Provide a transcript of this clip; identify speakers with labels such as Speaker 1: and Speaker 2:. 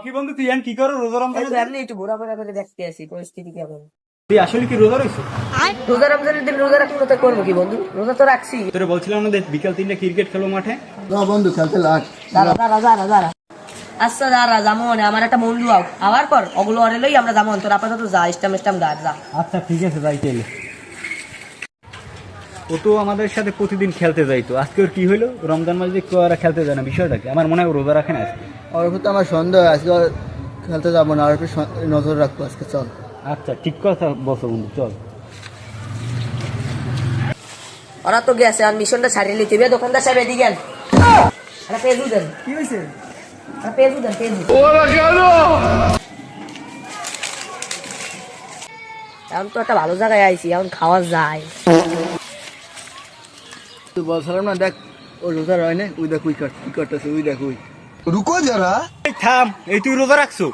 Speaker 1: কি বন্ধু তুই কি করো রোজা রমজানে?
Speaker 2: এমনি একটু ঘোরাফেরা করে দেখতে আসি পরিস্থিতি কেমন।
Speaker 1: তুই আসলে কি রোজা রইছিস?
Speaker 2: রোজা রমজানের দিন রোজা রাখলে তো করবো কি বন্ধু, রোজা তো রাখছি।
Speaker 1: তোরে বলছিলাম না বিকাল 3টা ক্রিকেট খেলো মাঠে।
Speaker 3: না বন্ধু খেলতে লাগ।
Speaker 2: দাঁড়া আচ্ছা দাঁড়া যাবো না, আমার একটা বন্ধু আবার পর ওগুলো অরে লই আমরা যাবো। তোর আপাতত যা স্টাম গাছ যা।
Speaker 1: আচ্ছা ঠিক আছে যাই তাইলে। ও তো আমাদের সাথে প্রতিদিন খেলতে যাইতো, আজকে ওর কি হলো? রমজান মাসে কেউ আর খেলতে যায় না, বিষয়টা কি? আমার মনে হয় ও রোজা রাখে না আজকে।
Speaker 3: ওর উপর তো আমার সন্দেহ আজকে ওর খেলতে যাবো না, আর একটু নজর রাখবো আজকে। চল।
Speaker 1: আচ্ছা ঠিক কথা বলছো বন্ধু, চল।
Speaker 2: ওরা তো গেছে, আর মিশনটা ছাড়িয়ে লিতে হবে। দোকানদার সাহেব এদিকে আন, একটা পেজু দেন।
Speaker 3: কি হয়েছে?
Speaker 2: একটা পেজু দেন, পেজু। এখন তো একটা ভালো জায়গায় আইছি, এখন খাওয়া যায়।
Speaker 3: তুই বলছিলাম না, দেখ ও রোজা রয় না, ওই দেখ উই কি করতেছে, ওই দেখ ওই।
Speaker 1: এই থাম, এই তুই রোজা রাখছো?